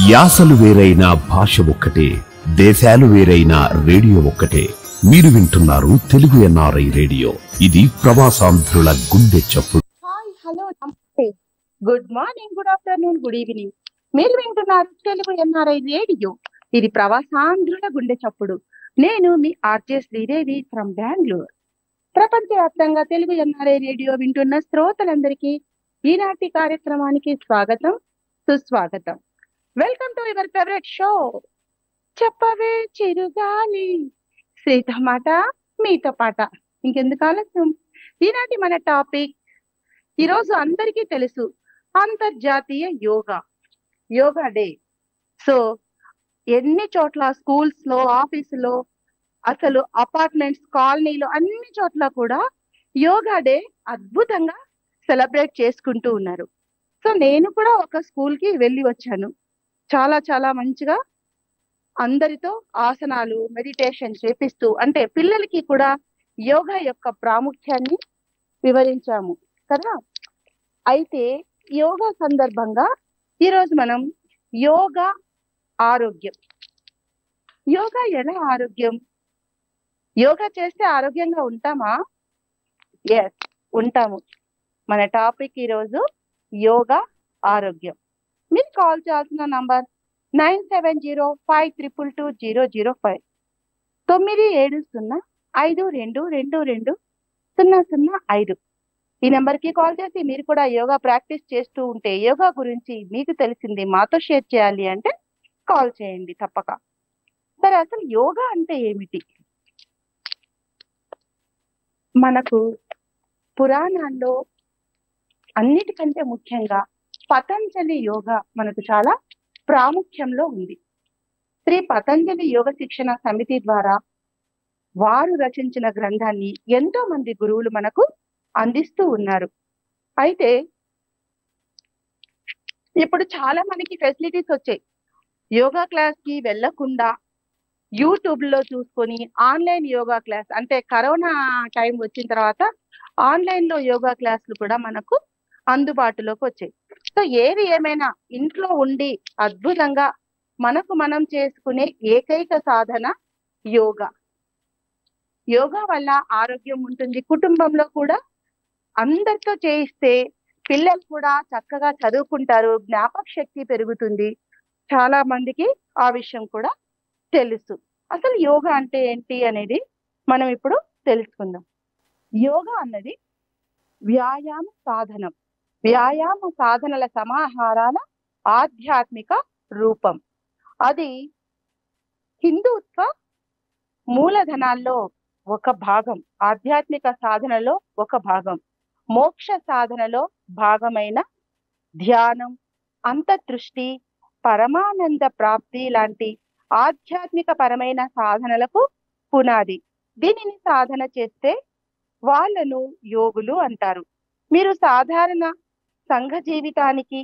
యాసలు వేరైన భాష ఒక్కటే, దేశాలు వేరైన రేడియో ఒక్కటే. మీరు వింటున్నారు తెలుగు ఎన్ఆర్ఐ రేడియో. ఇది ప్రవాసాంధ్రుల గుండె చప్పుడు. హాయ్, హలో, నమస్తే, good morning, good afternoon, good evening. మీరు వింటున్నారు తెలుగు ఎన్ఆర్ఐ రేడియో. ఇది ప్రవాసాంధ్రుల గుండె చప్పుడు. నేను మీ ఆర్జే శ్రీదేవి ఫ్రమ్ బెంగళూరు. ప్రపంచవ్యాప్తంగా తెలుగు ఎన్ఆర్ఐ రేడియో వింటున్న శ్రోతలందరికీ ఈనాటి కార్యక్రమానికి స్వాగతం, సుస్వాగతం. Welcome to your favourite show చెప్పవే చిరుగాలి, శ్రీతో మాట మీతో పాట. ఇంకెందుకు ఆలస్యం, ఈనాటి మన టాపిక్. ఈరోజు అందరికీ తెలుసు, అంతర్జాతీయ యోగా డే. సో ఎన్ని చోట్ల స్కూల్స్ లో, ఆఫీసులో, అసలు అపార్ట్మెంట్స్, కాలనీలో అన్ని చోట్ల కూడా యోగా డే అద్భుతంగా సెలబ్రేట్ చేసుకుంటూ ఉన్నారు. సో నేను కూడా ఒక స్కూల్ కి వెళ్ళి వచ్చాను. చాలా చాలా మంచిగా అందరితో ఆసనాలు, మెడిటేషన్ చేపిస్తూ, అంటే పిల్లలకి కూడా యోగా యొక్క ప్రాముఖ్యాన్ని వివరించాము కదా. అయితే యోగా సందర్భంగా ఈరోజు మనం యోగా ఆరోగ్యం, యోగా ఎలా ఆరోగ్యం, యోగా చేస్తే ఆరోగ్యంగా ఉంటామా? ఎస్, ఉంటాము. మన టాపిక్ ఈరోజు యోగా ఆరోగ్యం. మీరు కాల్ చేయాల్సిన నంబర్ 9705222005, 9705222005. ఈ నెంబర్ కి కాల్ చేసి మీరు కూడా యోగా ప్రాక్టీస్ చేస్తూ ఉంటే, యోగా గురించి మీకు తెలిసింది మాతో షేర్ చేయాలి అంటే కాల్ చేయండి తప్పక. సరే, అసలు యోగా అంటే ఏమిటి? మనకు పురాణాల్లో అన్నిటికంటే ముఖ్యంగా పతంజలి యోగా మనకు చాలా ప్రాముఖ్యంలో ఉంది. శ్రీ పతంజలి యోగ శిక్షణ సమితి ద్వారా వారు రచించిన గ్రంథాన్ని ఎంతో మంది గురువులు మనకు అందిస్తూ ఉన్నారు. అయితే ఇప్పుడు చాలా మనకి ఫెసిలిటీస్ వచ్చాయి. యోగా క్లాస్ కి వెళ్లకుండా యూట్యూబ్ లో చూసుకొని ఆన్లైన్ యోగా క్లాస్, అంటే కరోనా టైం వచ్చిన తర్వాత ఆన్లైన్ లో యోగా క్లాసులు కూడా మనకు అందుబాటులోకి వచ్చాయి. సో ఏది ఏమైనా ఇంట్లో ఉండి అద్భుతంగా మనకు మనం చేసుకునే ఏకైక సాధన యోగా. యోగా వల్ల ఆరోగ్యం ఉంటుంది. కుటుంబంలో కూడా అందరితో చేయిస్తే పిల్లలు కూడా చక్కగా చదువుకుంటారు, జ్ఞాపక శక్తి పెరుగుతుంది. చాలా మందికి ఆ విషయం కూడా తెలుసు. అసలు యోగా అంటే ఏంటి అనేది మనం ఇప్పుడు తెలుసుకుందాం. యోగా అన్నది వ్యాయామ సాధనం, వ్యాయామ సాధనల సమాహారాల ఆధ్యాత్మిక రూపం. అది హిందుత్వ మూలధనాల్లో ఒక భాగం, ఆధ్యాత్మిక సాధనలో ఒక భాగం, మోక్ష సాధనలో భాగమైన ధ్యానం, అంతర్దృష్టి, పరమానంద ప్రాప్తి లాంటి ఆధ్యాత్మిక పరమైన సాధనలకు పునాది. దీనిని సాధన చేస్తే వాళ్ళను యోగులు అంటారు. మీరు సాధారణ సంఘ జీవితానికి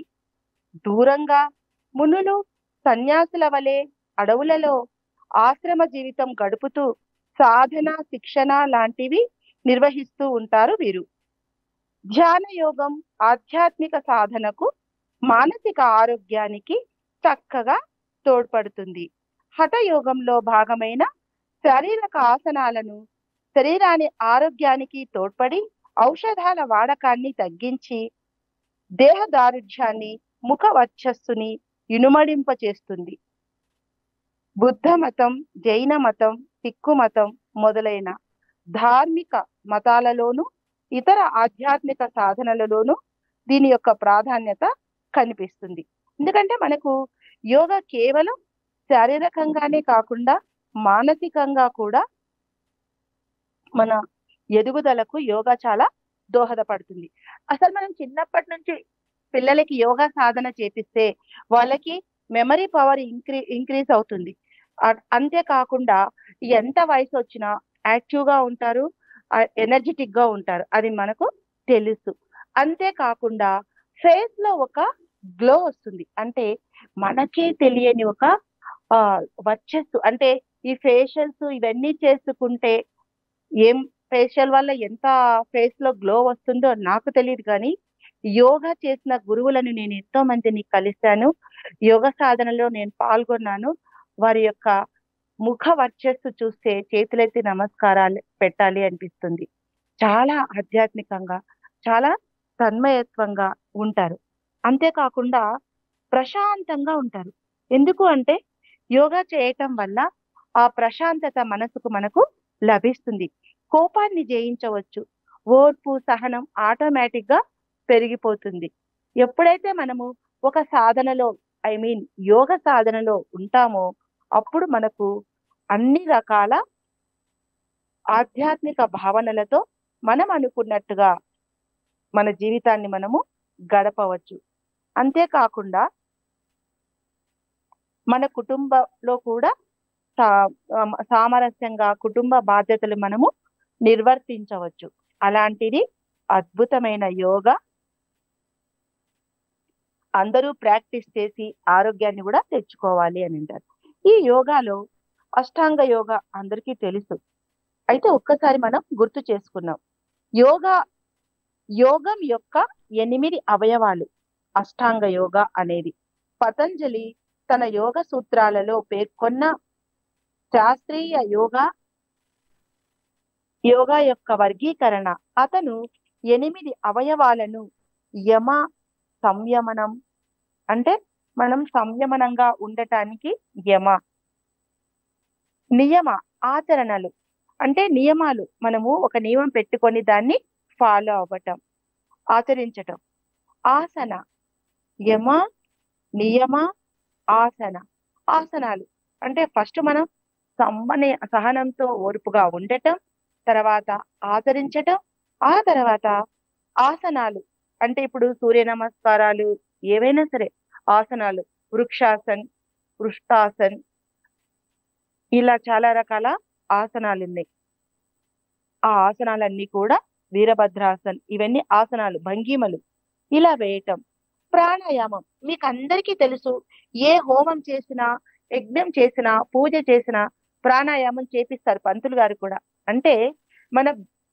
దూరంగా మునులు, సన్యాసుల వలె అడవులలో ఆశ్రమ జీవితం గడుపుతూ సాధన, శిక్షణ లాంటివి నిర్వహిస్తూ ఉంటారు వీరు. ధ్యాన యోగం ఆధ్యాత్మిక సాధనకు, మానసిక ఆరోగ్యానికి చక్కగా తోడ్పడుతుంది. హఠయోగంలో భాగమైన శారీరక ఆసనాలను శరీరాన్ని ఆరోగ్యానికి తోడ్పడి ఔషధాల వాడకాన్ని తగ్గించి దేహ దారుఢ్యాన్ని, ముఖ వర్చస్సుని ఇనుమడింప చేస్తుంది. బుద్ధ మతం, జైన మతం, సిక్కు మతం మొదలైన ధార్మిక మతాలలోను ఇతర ఆధ్యాత్మిక సాధనలలోనూ దీని యొక్క ప్రాధాన్యత కనిపిస్తుంది. ఎందుకంటే మనకు యోగా కేవలం శారీరకంగానే కాకుండా మానసికంగా కూడా మన ఎదుగుదలకు యోగా చాలా దోహదపడుతుంది. అసలు మనం చిన్నప్పటి నుంచి పిల్లలకి యోగా సాధన చేపిస్తే వాళ్ళకి మెమరీ పవర్ ఇంక్రీజ్ అవుతుంది. అంతేకాకుండా ఎంత వయసు వచ్చినా యాక్టివ్ గా ఉంటారు, ఎనర్జెటిక్ గా ఉంటారు, అది మనకు తెలుసు. అంతేకాకుండా ఫేస్ లో ఒక గ్లో వస్తుంది. అంటే మనకే తెలియని ఒక వర్చస్సు, అంటే ఈ ఫేషియల్స్ ఇవన్నీ చేసుకుంటే ఏం ఫేషియల్ వల్ల ఎంత ఫేస్ లో గ్లో వస్తుందో నాకు తెలియదు, కానీ యోగా చేసిన గురువులను నేను ఎంతో మందిని కలిశాను. యోగ సాధనలో నేను పాల్గొన్నాను. వారి యొక్క ముఖ వర్చస్సు చూస్తే చేతులెత్తి నమస్కారాలు పెట్టాలి అనిపిస్తుంది. చాలా ఆధ్యాత్మికంగా, చాలా తన్మయత్వంగా ఉంటారు. అంతేకాకుండా ప్రశాంతంగా ఉంటారు. ఎందుకు అంటే యోగా చేయటం వల్ల ఆ ప్రశాంతత మనసుకు మనకు లభిస్తుంది. కోపాన్ని జయించవచ్చు. ఓర్పు, సహనం ఆటోమేటిక్ గా పెరిగిపోతుంది. ఎప్పుడైతే మనము ఒక సాధనలో యోగ సాధనలో ఉంటామో అప్పుడు మనకు అన్ని రకాల ఆధ్యాత్మిక భావనలతో మనం అనుకున్నట్టుగా మన జీవితాన్ని మనము గడపవచ్చు. అంతేకాకుండా మన కుటుంబంలో కూడా సామరస్యంగా కుటుంబ బాధ్యతలు మనము నిర్వర్తించవచ్చు. అలాంటిది అద్భుతమైన యోగా. అందరూ ప్రాక్టీస్ చేసి ఆరోగ్యాన్ని కూడా తెచ్చుకోవాలి అని అంటారు. ఈ యోగాలో అష్టాంగ యోగా అందరికీ తెలుసు. అయితే ఒక్కసారి మనం గుర్తు చేసుకున్నాం. యోగం యొక్క 8 అవయవాలు అష్టాంగ యోగా అనేది. పతంజలి తన యోగ సూత్రాలలో పేర్కొన్న శాస్త్రీయ యోగా యొక్క వర్గీకరణ. అతను 8 అవయవాలను యమ, సంయమనం అంటే మనం సంయమనంగా ఉండటానికి యమ, నియమ ఆచరణలు అంటే నియమాలు, మనము ఒక నియమం పెట్టుకొని దాన్ని ఫాలో అవ్వటం, ఆచరించటం. ఆసన, యమ, నియమ, ఆసన. ఆసనాలు అంటే ఫస్ట్ మనం సహనంతో ఓర్పుగా ఉండటం, తర్వాత ఆచరించటం, ఆ తర్వాత ఆసనాలు అంటే ఇప్పుడు సూర్య నమస్కారాలు ఏవైనా సరే ఆసనాలు, వృక్షాసన్, పృష్ఠాసన్, ఇలా చాలా రకాల ఆసనాలు ఉన్నాయి. ఆ ఆసనాలన్నీ కూడా వీరభద్రాసన్, ఇవన్నీ ఆసనాలు, భంగిమలు ఇలా వేయటం. ప్రాణాయామం మీకు అందరికీ తెలుసు. ఏ హోమం చేసినా, యజ్ఞం చేసినా, పూజ చేసినా ప్రాణాయామం చేపిస్తారు పంతులు గారు కూడా. అంటే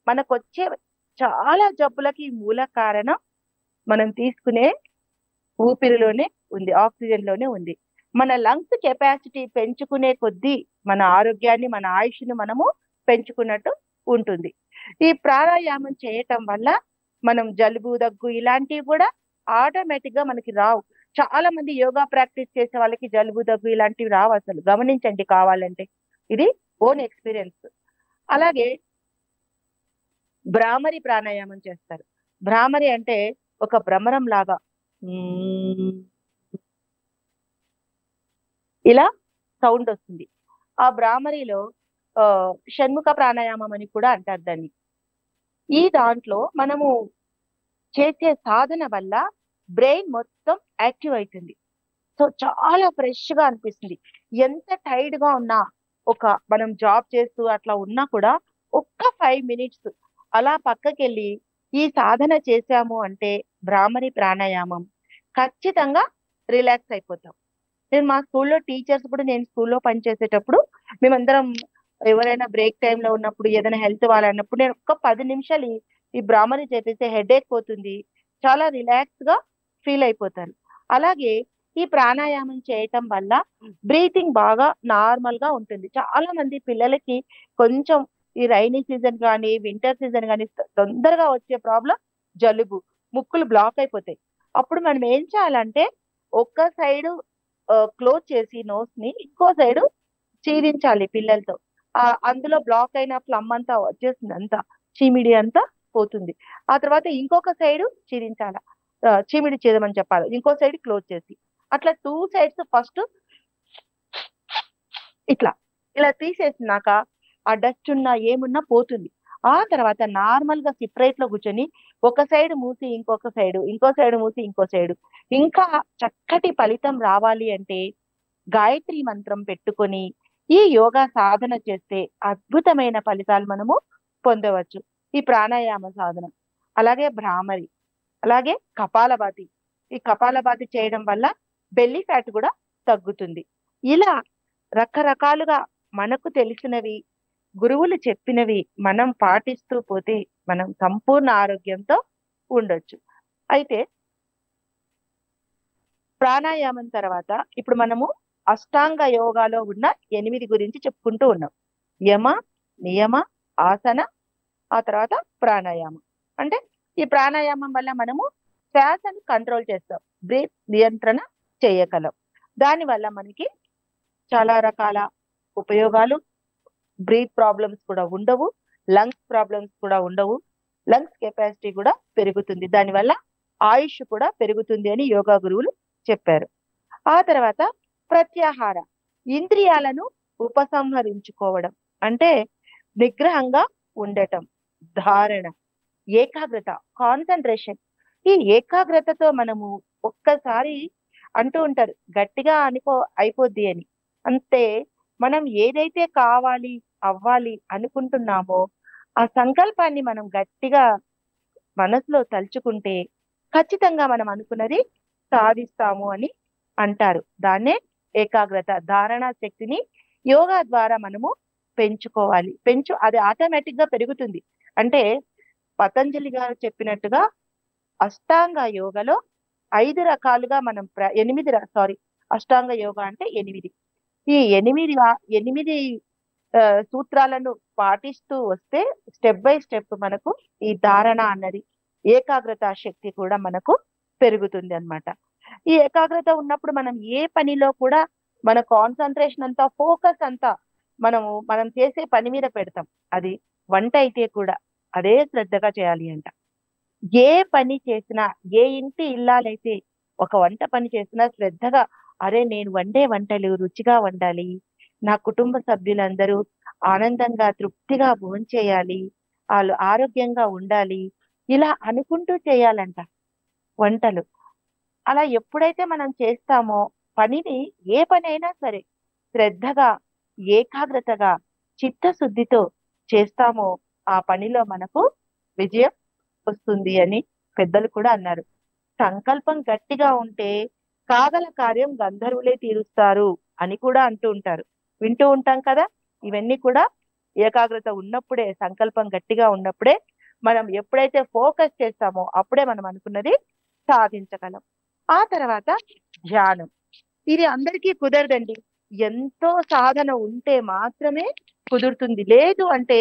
మనకొచ్చే చాలా జబ్బులకి మూల కారణం మనం తీసుకునే ఊపిరిలోనే ఉంది, ఆక్సిజన్ లోనే ఉంది. మన లంగ్స్ కెపాసిటీ పెంచుకునే కొద్దీ మన ఆరోగ్యాన్ని, మన ఆయుష్ను మనము పెంచుకున్నట్టు ఉంటుంది. ఈ ప్రాణాయామం చేయటం వల్ల మనం జలుబు, దగ్గు ఇలాంటివి కూడా ఆటోమేటిక్ గా మనకి రావు. చాలా మంది యోగా ప్రాక్టీస్ చేసే వాళ్ళకి జలుబు, దగ్గు ఇలాంటివి రావు. అసలు గమనించండి కావాలంటే, ఇది ఓన్ ఎక్స్పీరియన్స్. అలాగే భ్రామరి ప్రాణాయామం చేస్తారు. భ్రామరి అంటే ఒక భ్రమరం లాగా ఇలా సౌండ్ వస్తుంది. ఆ భ్రామరిలో షణ్ముఖ ప్రాణాయామం అని కూడా అంటారు దాన్ని. ఈ దాంట్లో మనము చేసే సాధన వల్ల బ్రెయిన్ మొత్తం యాక్టివ్ అవుతుంది. సో చాలా ఫ్రెష్ గా అనిపిస్తుంది. ఎంత టైర్డ్ గా ఉన్నా, మనం జాబ్ చేస్తూ అట్లా ఉన్నా కూడా ఒక్క 5 మినిట్స్ అలా పక్కకెళ్ళి ఈ సాధన చేశాము అంటే భ్రామరి ప్రాణాయామం ఖచ్చితంగా రిలాక్స్ అయిపోతాం. నేను మా స్కూల్లో టీచర్స్ కూడా, నేను స్కూల్లో పనిచేసేటప్పుడు మేమందరం ఎవరైనా బ్రేక్ టైంలో ఉన్నప్పుడు, ఏదైనా హెల్త్ వాళ్ళన్నప్పుడు నేను ఒక్క 10 నిమిషాలు ఈ భ్రామరి చేపిస్తే హెడేక్ పోతుంది, చాలా రిలాక్స్ గా ఫీల్ అయిపోతారు. అలాగే ఈ ప్రాణాయామం చేయటం వల్ల బ్రీతింగ్ బాగా నార్మల్ గా ఉంటుంది. చాలా మంది పిల్లలకి కొంచెం ఈ రైనీ సీజన్ కానీ, వింటర్ సీజన్ కానీ తొందరగా వచ్చే ప్రాబ్లం జలుబు, ముక్కులు బ్లాక్ అయిపోతాయి. అప్పుడు మనం ఏం చేయాలంటే ఒక్క సైడు క్లోజ్ చేసి నోస్ ని, ఇంకో సైడు చీరించాలి పిల్లలతో. అందులో బ్లాక్ అయిన ప్లమ్ అంతా వచ్చేస్తుంది, అంతా చీమిడి అంతా పోతుంది. ఆ తర్వాత ఇంకొక సైడు చీరించాల, చీమిడి చేదమని చెప్పాలి, ఇంకో సైడ్ క్లోజ్ చేసి. అట్లా 2 సైడ్స్ ఫస్ట్ ఇలా తీసేసినాక ఆ డస్ట్ ఉన్నా ఏమున్నా పోతుంది. ఆ తర్వాత నార్మల్ గా సిపరేట్ లో కూర్చొని ఒక సైడ్ మూసి ఇంకొక సైడు, ఇంకో సైడ్ మూసి ఇంకో సైడు. ఇంకా చక్కటి ఫలితం రావాలి అంటే గాయత్రి మంత్రం పెట్టుకొని ఈ యోగా సాధన చేస్తే అద్భుతమైన ఫలితాలు మనము పొందవచ్చు. ఈ ప్రాణాయామ సాధన, అలాగే భ్రామరి, అలాగే కపాలభాతి. ఈ కపాలభాతి చేయడం వల్ల బెల్లీ ఫ్యాట్ కూడా తగ్గుతుంది. ఇలా రకరకాలుగా మనకు తెలిసినవి, గురువులు చెప్పినవి మనం పాటిస్తూ పోతే మనం సంపూర్ణ ఆరోగ్యంతో ఉండొచ్చు. అయితే ప్రాణాయామం తర్వాత ఇప్పుడు మనము అష్టాంగ యోగాలో ఉన్న 8 గురించి చెప్పుకుంటూ ఉన్నాం. యమ, నియమ, ఆసన, ఆ తర్వాత ప్రాణాయామం. అంటే ఈ ప్రాణాయామం వల్ల మనము శ్వాసను కంట్రోల్ చేస్తాం. బ్రీత్ నియంత్రణ చేయగలం. దానివల్ల మనకి చాలా రకాల ఉపయోగాలు, బ్రీత్ ప్రాబ్లమ్స్ కూడా ఉండవు, లంగ్స్ ప్రాబ్లమ్స్ కూడా ఉండవు, లంగ్స్ కెపాసిటీ కూడా పెరుగుతుంది. దానివల్ల ఆయుష్ కూడా పెరుగుతుంది అని యోగా గురువులు చెప్పారు. ఆ తర్వాత ప్రత్యాహార, ఇంద్రియాలను ఉపసంహరించుకోవడం అంటే నిగ్రహంగా ఉండటం. ధారణ, ఏకాగ్రత, కాన్సంట్రేషన్. ఈ ఏకాగ్రతతో మనము ఒక్కసారి అంటూ ఉంటారు గట్టిగా అయిపోద్ది అని. అంతే, మనం ఏదైతే కావాలి అవ్వాలి అనుకుంటున్నామో ఆ సంకల్పాన్ని మనం గట్టిగా మనసులో తలుచుకుంటే ఖచ్చితంగా మనం అనుకున్నది సాధిస్తాము అని అంటారు. దాన్నే ఏకాగ్రత. ధారణ శక్తిని యోగా ద్వారా మనము పెంచుకోవాలి. అది ఆటోమేటిక్ గా పెరుగుతుంది. అంటే పతంజలి గారు చెప్పినట్టుగా అష్టాంగ యోగలో 5 రకాలుగా మనం 8 అష్టాంగ యోగ అంటే 8. ఈ 8 సూత్రాలను పాటిస్తూ వస్తే స్టెప్ బై స్టెప్ మనకు ఈ ధారణ అన్నది, ఏకాగ్రత శక్తి కూడా మనకు పెరుగుతుంది అన్నమాట. ఈ ఏకాగ్రత ఉన్నప్పుడు మనం ఏ పనిలో కూడా మన కాన్సంట్రేషన్ అంతా, ఫోకస్ అంతా మనం చేసే పని మీద పెడతాం. అది వంట అయితే కూడా అదే శ్రద్ధగా చేయాలి అంట. ఏ పని చేసినా, ఏ ఇంటి ఇల్లాలైతే ఒక వంట పని చేసినా శ్రద్ధగా, అరే నేను వండే వంటలు రుచిగా వండాలి, నా కుటుంబ సభ్యులందరూ ఆనందంగా తృప్తిగా భోంచేయాలి, వాళ్ళు ఆరోగ్యంగా ఉండాలి, ఇలా అనుకుంటూ చేయాలంట వంటలు. అలా ఎప్పుడైతే మనం చేస్తామో పనిని, ఏ పనైనా సరే శ్రద్ధగా, ఏకాగ్రతగా, చిత్తశుద్ధితో చేస్తామో ఆ పనిలో మనకు విజయం వస్తుంది అని పెద్దలు కూడా అన్నారు. సంకల్పం గట్టిగా ఉంటే కాగల కార్యం గంధర్వులే తీరుస్తారు అని కూడా అంటూ ఉంటారు. వింటూ ఉంటాం కదా. ఇవన్నీ కూడా ఏకాగ్రత ఉన్నప్పుడే, సంకల్పం గట్టిగా ఉన్నప్పుడే, మనం ఎప్పుడైతే ఫోకస్ చేస్తామో అప్పుడే మనం అనుకున్నది సాధించగలం. ఆ తర్వాత ధ్యానం. ఇది అందరికీ కుదరదండి. ఎంతో సాధన ఉంటే మాత్రమే కుదురుతుంది. లేదు అంటే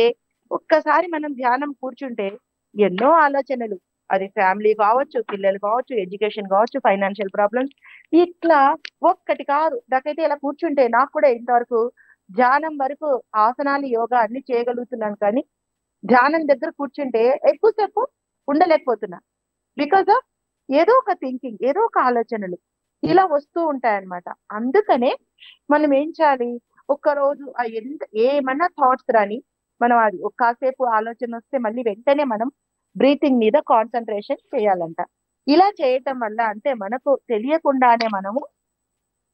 ఒక్కసారి మనం ధ్యానం కూర్చుంటే ఎన్నో ఆలోచనలు, అది ఫ్యామిలీ కావచ్చు, పిల్లలు కావచ్చు, ఎడ్యుకేషన్ కావచ్చు, ఫైనాన్షియల్ ప్రాబ్లమ్స్, ఇట్లా ఒక్కటి కాదు. నాకైతే ఇలా కూర్చుంటే, నాకు కూడా ఇంతవరకు ధ్యానం వరకు ఆసనాలు, యోగా అన్ని చేయగలుగుతున్నాను, కానీ ధ్యానం దగ్గర కూర్చుంటే ఎక్కువసేపు ఉండలేకపోతున్నా. బికాస్ ఆఫ్ ఏదో ఒక థింకింగ్, ఏదో ఒక ఆలోచనలు ఇలా వస్తూ ఉంటాయన్నమాట. అందుకనే మనం ఏం చేయాలి, ఒక్కరోజు ఏమన్నా థాట్స్ రాని, మనం అది కాసేపు ఆలోచన వస్తే మళ్ళీ వెంటనే మనం బ్రీతింగ్ మీద కాన్సన్ట్రేషన్ చేయాలంట. ఇలా చేయటం వల్ల అంటే మనకు తెలియకుండానే మనము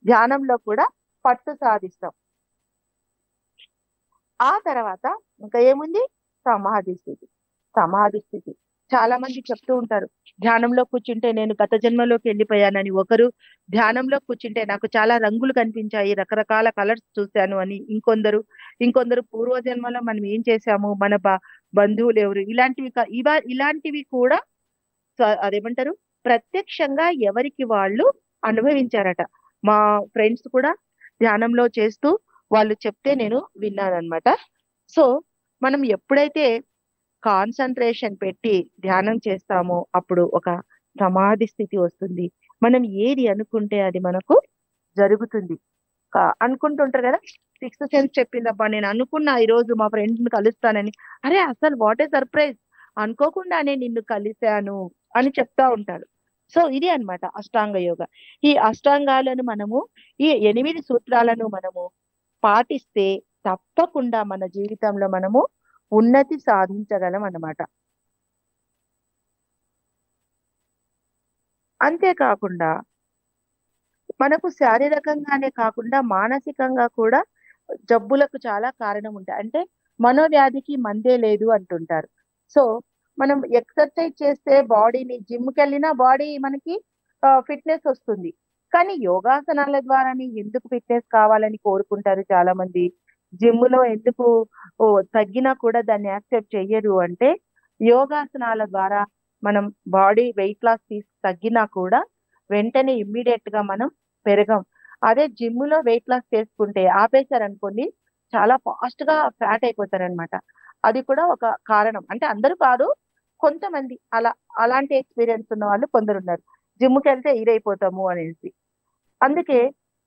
ధ్యానంలో కూడా పట్టు సాధిస్తాం. ఆ తర్వాత ఇంకా ఏముంది, సమాధి స్థితి. సమాధి స్థితి చాలా మంది చెప్తూ ఉంటారు, ధ్యానంలో కూర్చుంటే నేను గత జన్మలోకి వెళ్ళిపోయానని. ఒకరు ధ్యానంలో కూర్చుంటే నాకు చాలా రంగులు కనిపించాయి, రకరకాల కలర్స్ చూశాను అని. ఇంకొందరు పూర్వజన్మలో మనం ఏం చేశాము, మన బంధువులు ఎవరు, ఇలాంటివి కూడా అదేమంటారు, ప్రత్యక్షంగా ఎవరికి వాళ్ళు అనుభవించారట. మా ఫ్రెండ్స్ కూడా ధ్యానంలో చేస్తూ వాళ్ళు చెప్తే నేను విన్నానన్నమాట. సో మనం ఎప్పుడైతే కాన్సన్ట్రేషన్ పెట్టి ధ్యానం చేస్తామో అప్పుడు ఒక సమాధి స్థితి వస్తుంది. మనం ఏది అనుకుంటే అది మనకు జరుగుతుంది. అనుకుంటుంటారు కదా, 6th సెన్స్ చెప్పిందబ్బా, నేను అనుకున్నా ఈ రోజు మా ఫ్రెండ్ ని కలుస్తానని. అరే అసలు వాట్ ఏ సర్ప్రైజ్, అనుకోకుండానే నిన్ను కలిశాను అని చెప్తా ఉంటారు. సో ఇది అన్నమాట అష్టాంగ యోగ. ఈ అష్టాంగాలను మనము, ఈ 8 సూత్రాలను మనము పాటిస్తే తప్పకుండా మన జీవితంలో మనము ఉన్నతి సాధించగలం అన్నమాట. అంతేకాకుండా మనకు శారీరకంగానే కాకుండా మానసికంగా కూడా జబ్బులకు చాలా కారణం ఉంటాయి. అంటే మనోవ్యాధికి మందే లేదు అంటుంటారు. సో మనం ఎక్సర్సైజ్ చేస్తే బాడీని, జిమ్కి వెళ్ళినా బాడీ మనకి ఫిట్నెస్ వస్తుంది. కానీ యోగాసనాల ద్వారానే ఎందుకు ఫిట్నెస్ కావాలని కోరుకుంటారు చాలా మంది. జిమ్ లో ఎందుకు తగ్గినా కూడా దాన్ని యాక్సెప్ట్ చెయ్యరు అంటే యోగాసనాల ద్వారా మనం బాడీ వెయిట్ లాస్ తగ్గినా కూడా వెంటనే ఇమ్మీడియట్ గా మనం పెరగం. అదే జిమ్ లో వెయిట్ లాస్ చేసుకుంటే ఆపేశారనుకోండి చాలా ఫాస్ట్ గా ఫ్యాట్ అయిపోతారనమాట. అది కూడా ఒక కారణం. అంటే అందరూ కాదు, కొంతమంది అలాంటి ఎక్స్పీరియన్స్ ఉన్న వాళ్ళు కొందరున్నారు. జిమ్‌కి వెళ్తే ఇదైపోతాము అనేసి. అందుకే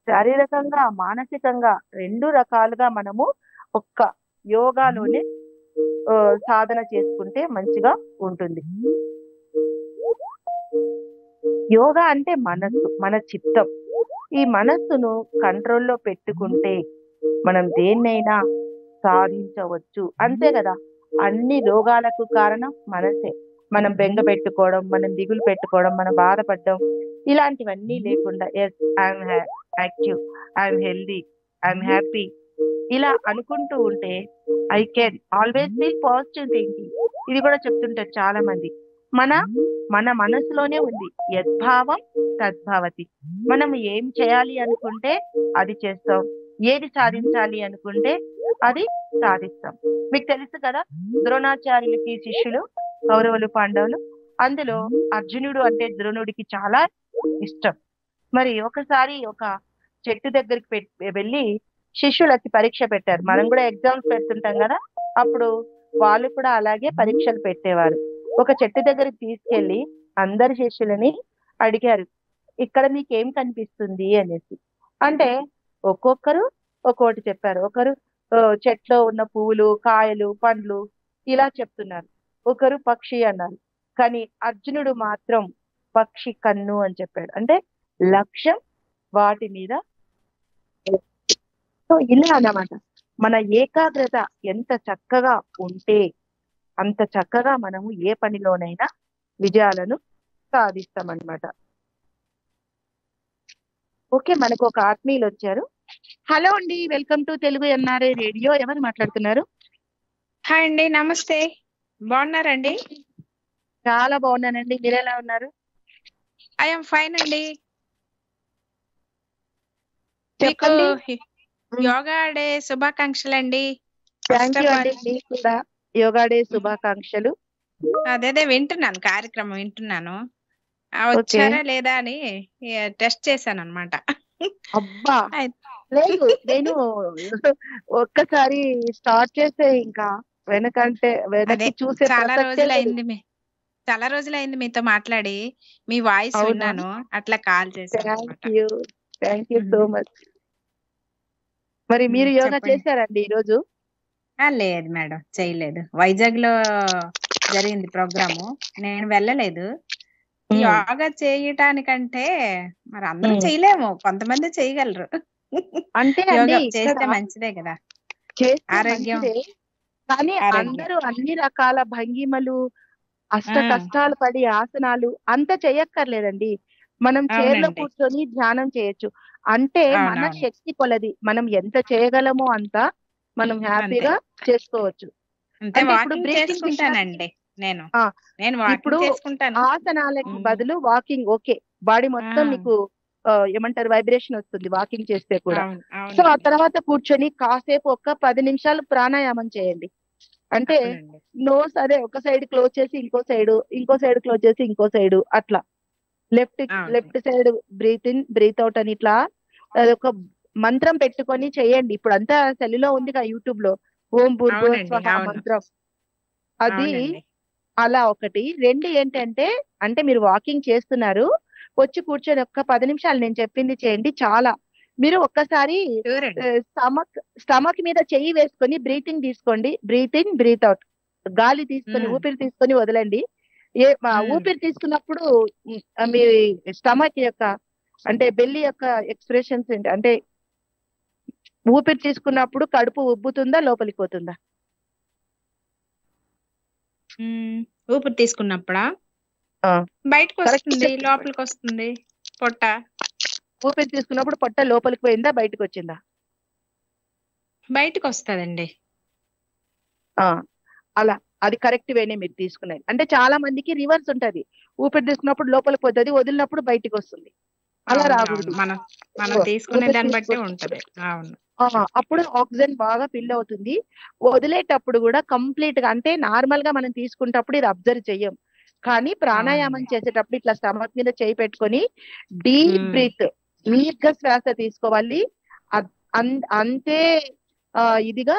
శారీరకంగా, మానసికంగా 2 రకాలుగా మనము ఒక్క యోగాలోనే సాధన చేసుకుంటే మంచిగా ఉంటుంది. యోగా అంటే మనస్సు, మన చిత్తం. ఈ మనస్సును కంట్రోల్‌లో పెట్టుకుంటే మనం దేన్నైనా సాధించవచ్చు. అంతే గదా! అన్ని రోగాలకు కారణం మనసే. మనం బెంగ పెట్టుకోవడం, మనం దిగులు పెట్టుకోవడం, మనం బాధపడడం ఇలాంటివన్నీ లేకుండా yes I'm active, I'm healthy, I'm happy ఇలా అనుకుంటూ ఉంటే I can always feel positive thinking. ఇది కూడా చెప్తుంటారు చాలా మంది. మన మన మనసులోనే ఉంది. యద్భావం తద్భవతి. మనం ఏం చేయాలి అనుకుంటే అది చేస్తాం. ఏది సాధించాలి అనుకుంటే అది సాధిస్తాం. మీకు తెలుసు కదా, ద్రోణాచార్యులకి శిష్యులు కౌరవులు, పాండవులు. అందులో అర్జునుడు అంటే ద్రోణుడికి చాలా ఇష్టం. మరి ఒకసారి ఒక చెట్టు దగ్గరికి వెళ్ళి శిష్యులకి పరీక్ష పెట్టారు. మనం కూడా ఎగ్జామ్స్ పెడుతుంటాం కదా, అప్పుడు వాళ్ళు కూడా అలాగే పరీక్షలు పెట్టేవారు. ఒక చెట్టు దగ్గరికి తీసుకెళ్లి అందరి శిష్యులని అడిగారు, ఇక్కడ మీకేం కనిపిస్తుంది అనేసి. అంటే ఒక్కొక్కరు ఒక్కొక్కటి చెప్పారు. ఒకరు చెట్లో ఉన్న పువ్వులు, కాయలు, పండ్లు ఇలా చెప్తున్నారు. ఒకరు పక్షి అన్నారు. కానీ అర్జునుడు మాత్రం పక్షి కన్ను అని చెప్పాడు. అంటే లక్ష్యం వాటి మీద. సో ఇలా అన్నమాట. మన ఏకాగ్రత ఎంత చక్కగా ఉంటే అంత చక్కగా మనము ఏ పనిలోనైనా విజయాలను సాధిస్తామన్నమాట. ఓకే, మనకు ఒక ఆత్మీయులు వచ్చారు. హలో అండి, welcome to Telugu NRI radio. ఎవరు మాట్లాడుతున్నారు? హాయ్ అండి, నమస్తే. బాగున్నారండి? చాలా బాగున్నానండి, మీరు ఎలా ఉన్నారు? ఐఎమ్ ఫైన్ అండి. మీకు చెప్పండి. యోగా డే శుభాకాంక్షలు అండి. థ్యాంక్ యూ అండి, మీకు కూడా యోగా డే శుభాకాంక్షలు. అదే వింటున్నాను, కార్యక్రమం వింటున్నాను. వచ్చారా లేదా అని టెస్ట్ చేశాను అనమాట. అబ్బా లేదు, నేను ఒక్కసారి స్టార్ట్ చేస్తే ఇంకా వెనక్కి చూసే చాలా రోజులైంది మీతో మాట్లాడి. మీ వాయిస్ విన్నాను, అట్లా కాల్ చేశాను. Thank you so much. మరి మీరు యోగా చేశారండి ఈ రోజు? లేదు మేడం, చేయలేదు. వైజాగ్ లో జరిగింది ప్రోగ్రాము, నేను వెళ్ళలేదు. యోగా చేయటానికంటే మరి అందరూ చేయలేము, కొంతమంది చేయగలరు. అంటే యోగా చేస్తే మంచిదే కదా, ఆరోగ్యం. కానీ అందరూ అన్ని రకాల భంగిమలు, అష్ట కష్టాలు పడి ఆసనాలు అంత చేయక్కర్లేదండి. మనం చైర్లో కూర్చొని ధ్యానం చేయొచ్చు. అంటే మన శక్తి కొలది మనం ఎంత చేయగలమో అంత మనం హ్యాపీగా చేసుకోవచ్చు. ఇప్పుడు ఆసనాలకి బదులు వాకింగ్. ఓకే, బాడీ మొత్తం మీకు ఏమంటారు, వైబ్రేషన్ వస్తుంది వాకింగ్ చేస్తే కూడా. సో ఆ తర్వాత కూర్చొని కాసేపు ఒక 10 నిమిషాలు ప్రాణాయామం చేయండి. అంటే నోస్ అదే ఒక సైడ్ క్లోజ్ చేసి ఇంకో సైడ్ క్లోజ్ చేసి ఇంకో సైడ్ అట్లా left side breath in breath out అని ఇట్లా అదొక మంత్రం పెట్టుకొని చేయండి. ఇప్పుడు అంతా సెల్లులో ఉందిగా, యూట్యూబ్ లో ఓం భూర్భువస్వః మంత్రం. అది అలా ఒకటి. 2 ఏంటంటే, అంటే మీరు వాకింగ్ చేస్తున్నారు, వచ్చి కూర్చొని ఒక్క 10 నిమిషాలు నేను చెప్పింది చేయండి. చాలా మీరు ఒక్కసారి స్టమక్ మీద చెయ్యి వేసుకొని బ్రీతింగ్ తీసుకోండి. బ్రీత్ ఇన్ బ్రీత్ అవుట్, గాలి తీసుకొని ఊపిరి తీసుకొని వదలండి. ఊపిరి తీసుకున్నప్పుడు మీ స్టమక్ యొక్క అంటే బెల్లి యొక్క ఎక్స్ప్రెషన్స్ ఏంటి అంటే, ఊపిరి తీసుకున్నప్పుడు కడుపు ఉబ్బుతుందా లోపలికి పోతుందా? ఊపిరి తీసుకున్నప్పుడా బయటకు వస్తుంది, లోపలికి వస్తుంది పొట్ట. ఊపిరి తీసుకున్నప్పుడు పొట్ట లోపలికి పోయిందా బయటకు వచ్చిందా? బయటకు వస్తుందండి. అలా అది కరెక్ట్ వేనే మీరు తీసుకునేది. అంటే చాలా మందికి రివర్స్ ఉంటది, ఊపిరి తీసుకున్నప్పుడు లోపలికి పోతుంది, వదిలినప్పుడు బయటకు వస్తుంది. అలా రాకూడదు, మనం తీసుకునే దాన్ని బట్టి ఉంటది. అప్పుడు ఆక్సిజన్ బాగా ఫిల్ అవుతుంది. వదిలేటప్పుడు కూడా కంప్లీట్ గా, అంటే నార్మల్ గా మనం తీసుకునేటప్పుడు ఇది అబ్జర్వ్ చెయ్యం, కానీ ప్రాణాయామం చేసేటప్పుడు ఇట్లా స్టమక్ మీద చేయి పెట్టుకొని డీప్ బ్రీత్, దీర్ఘ శ్వాస తీసుకోవాలి. అంతే ఇదిగా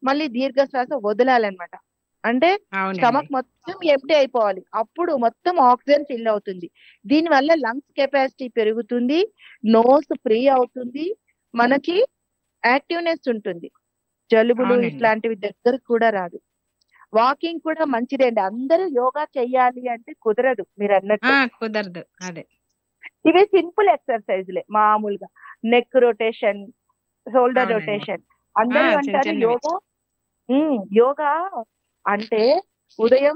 మళ్ళీ దీర్ఘ శ్వాస వదలాలన్నమాట. అంటే స్టమక్ మొత్తం ఎంప్టీ అయిపోవాలి, అప్పుడు మొత్తం ఆక్సిజన్ ఫిల్ అవుతుంది. దీని వల్ల లంగ్స్ కెపాసిటీ పెరుగుతుంది, నోస్ ఫ్రీ అవుతుంది, మనకి యాక్టివ్నెస్ ఉంటుంది, జలుబులు ఇట్లాంటివి దగ్గరకు కూడా రాదు. వాకింగ్ కూడా మంచిదే అండి. అందరూ యోగా చెయ్యాలి అంటే కుదరదు, మీరు అన్నట్టు కుదరదు. అదే ఇవి సింపుల్ ఎక్సర్సైజ్లే, మామూలుగా నెక్ రొటేషన్, షోల్డర్ రొటేషన్. అందరూ అంటారు యోగా అంటే ఉదయం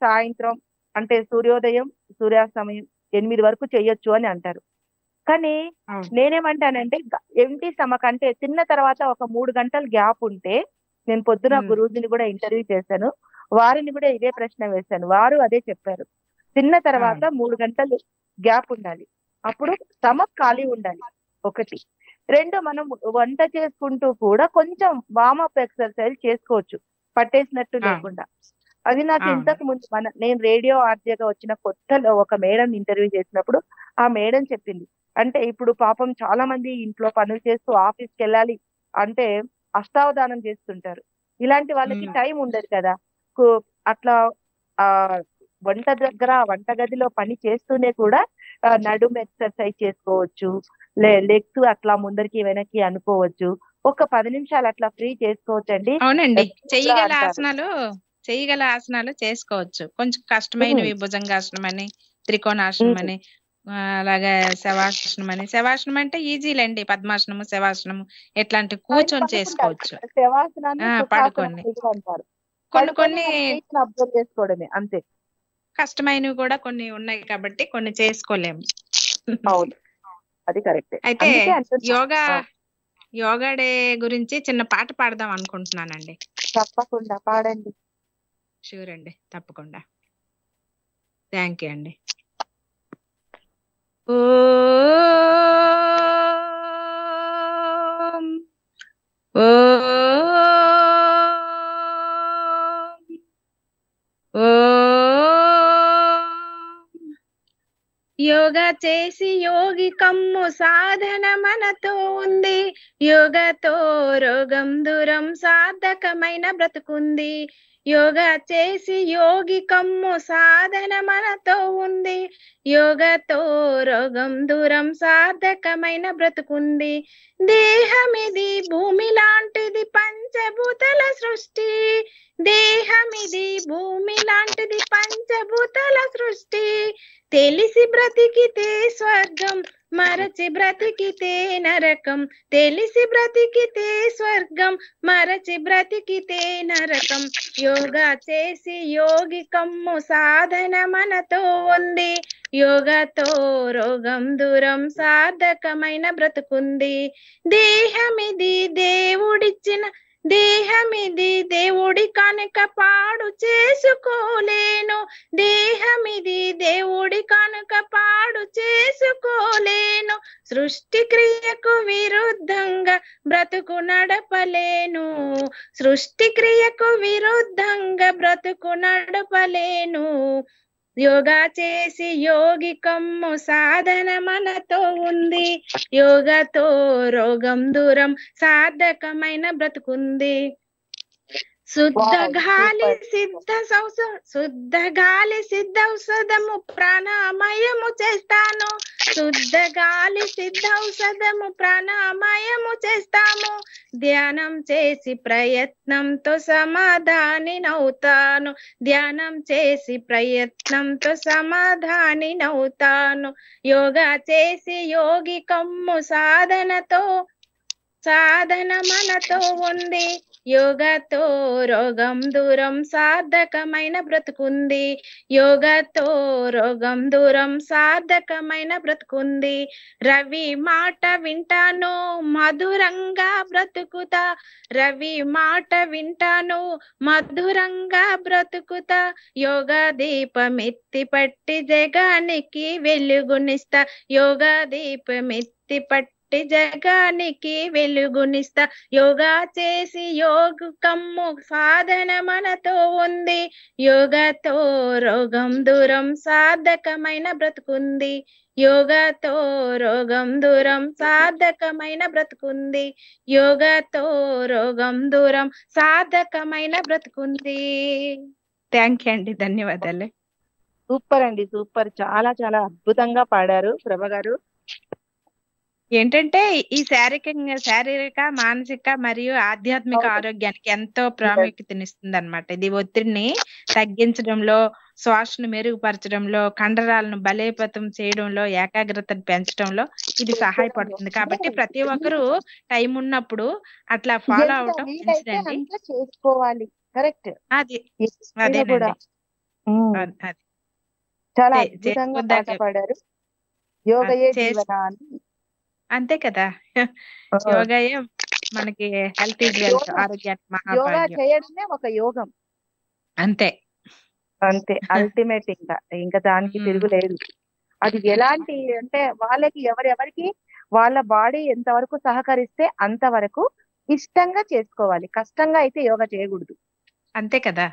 సాయంత్రం, అంటే సూర్యోదయం సూర్యాస్తమయం 8 వరకు చెయ్యొచ్చు అని అంటారు. కానీ నేనేమంటానంటే ఎంటీ స్టమక్ అంటే తిన్న తర్వాత ఒక 3 గంటలు గ్యాప్ ఉంటే, నేను పొద్దున గురూజీని కూడా ఇంటర్వ్యూ చేశాను, వారిని కూడా ఇదే ప్రశ్న వేశాను, వారు అదే చెప్పారు. తిన్న తర్వాత 3 గంటలు గ్యాప్ ఉండాలి, అప్పుడు స్టమక్ ఖాళీ ఉండాలి. 1, 2 మనం వంట చేసుకుంటూ కూడా కొంచెం వార్మప్ ఎక్సర్సైజ్ చేసుకోవచ్చు, పట్టేసినట్టు లేకుండా. అది నాకు ఇంతకు ముందు నేను రేడియో ఆర్జేగా వచ్చిన కొత్తలో ఒక మేడం ఇంటర్వ్యూ చేసినప్పుడు ఆ మేడం చెప్పింది. అంటే ఇప్పుడు పాపం చాలా మంది ఇంట్లో పనులు చేస్తూ ఆఫీస్కి వెళ్ళాలి అంటే అష్టావధానం చేస్తుంటారు. ఇలాంటి వాళ్ళకి టైం ఉండదు కదా. అట్లా వంటగదిలో పని చేస్తూనే కూడా నడుము ఎక్సర్సైజ్ చేసుకోవచ్చు, లెగ్స్ అట్లా ముందరికి వెనక్కి అనుకోవచ్చు, ఒక 10 నిమిషాలు అట్లా ఫ్రీ చేసుకోవచ్చు అండి. అవునండి, చేయగల ఆసనాలు చేసుకోవచ్చు. కొంచెం కష్టమైనవి భుజంగాసనం అని, త్రికోణాసనం అని, అలాగే శవాసనం అని. శవాసనం అంటే ఈజీలేండి, పద్మాసనము, శవాసనము ఎట్లాంటి కూర్చొని చేసుకోవచ్చు, పడుకోండి. కొన్ని అబ్జర్వ్ చేసుకోవడమే అంతే. కష్టమైనవి కూడా కొన్ని ఉన్నాయి కాబట్టి కొన్ని చేసుకోలేము. అవును, అది కరెక్ట్. అయితే యోగా డే గురించి చిన్న పాట పాడదాం అనుకుంటున్నానండి. తప్పకుండా పాడండి. షూర్ అండి, తప్పకుండా. థ్యాంక్ యూ అండి. యోగా చేసి యోగి కమ్ము సాధన మనతో ఉంది, యోగతో రోగం దూరం సార్థకమైన బ్రతుకుంది. యోగా చేసి యోగి కమ్ము సాధన మనతో ఉంది, యోగతో రోగం దూరం సార్థకమైన బ్రతుకుంది. దేహమిది భూమి లాంటిది పంచభూతల సృష్టి, దేహమిది భూమి లాంటిది పంచభూతల సృష్టి. తెలిసి బ్రతికితే స్వర్గం, మరచి బ్రతికితే నరకం. తెలిసి బ్రతికితే స్వర్గం, మరచి బ్రతికితే నరకం. యోగా చేసి యోగి కమ్ము సాధన మనతో ఉంది, యోగతో రోగం దూరం సార్థకమైన బ్రతుకుంది. దేహమిది దేవుడి కనుక పాడు చేసుకోలేను, దేహమిది దేవుడి కనుక పాడు చేసుకోలేను. సృష్టి క్రియకు విరుద్ధంగా బ్రతుకు నడపలేను, సృష్టి క్రియకు విరుద్ధంగా బ్రతుకు నడపలేను. యోగా చేసి యోగి కమ్ము సాధన మనతో ఉంది, యోగతో రోగం దూరం సార్థకమైన బ్రతుకుంది. శుద్ధ గాలి సిద్ధౌషధము ప్రాణామయము చేస్తాను, శుద్ధ గాలి సిద్ధౌషధము ప్రాణామయము చేస్తాము. ధ్యానం చేసి ప్రయత్నంతో సమాధానినవుతాను, ధ్యానం చేసి ప్రయత్నంతో సమాధానినవుతాను. యోగా చేసి యోగి కమ్ము సాధన మనతో ఉంది, యోగతో రోగం దూరం సార్థకమైన బ్రతుకుంది, యోగతో రోగం దూరం సార్థకమైన బ్రతుకుంది. రవి మాట వింటాను మధురంగా బ్రతుకుతా, రవి మాట వింటాను మధురంగా బ్రతుకుతా. యోగా దీపమెత్తి పట్టి జగానికి వెలుగునిస్తా, యోగా దీపమెత్తి పట్టి పుట్టి జగానికి వెలుగునిస్తా. యోగా చేసి యోగు కమ్ము సాధన మనతో ఉంది. యోగతో రోగం దూరం సాధకమైన బ్రతుకుంది. యోగతో రోగం దూరం సాధకమైన బ్రతుకుంది. యోగతో రోగం దూరం సాధకమైన బ్రతుకుంది. థ్యాంక్ యూ అండి, ధన్యవాదాలు. సూపర్ అండి, సూపర్. చాలా చాలా అద్భుతంగా పాడారు ప్రభ గారు. ఏంటంటే ఈ శారీరక మానసిక మరియు ఆధ్యాత్మిక ఆరోగ్యానికి ఎంతో ప్రాముఖ్యతనిస్తుంది అనమాట. ఇది ఒత్తిడిని తగ్గించడంలో, శ్వాసను మెరుగుపరచడంలో, కండరాలను బలోపేతం చేయడంలో, ఏకాగ్రతను పెంచడంలో ఇది సహాయపడుతుంది. కాబట్టి ప్రతి ఒక్కరూ టైం ఉన్నప్పుడు అట్లా ఫాలో అవటం మంచిదండి. చేసుకోవాలి. కరెక్ట్. అది అదేనండి. అది చాలా అద్భుతంగా పాట పాడారు. యోగయే జీవన అని. అంతే కదా, యోగయే మనకి హెల్త్ ఈజ్ వెల్త్, ఆరోగ్యానికి యోగా చేయడమే ఒక యోగం. అంతే అంతే అల్టిమేట్. ఇంకా దానికి తిరుగులేదు. అది ఎలాంటి అంటే వాళ్ళకి ఎవరెవరికి వాళ్ళ బాడీ ఎంతవరకు సహకరిస్తే అంతవరకు ఇష్టంగా చేసుకోవాలి. కష్టంగా అయితే యోగా చేయకూడదు. అంతే కదా.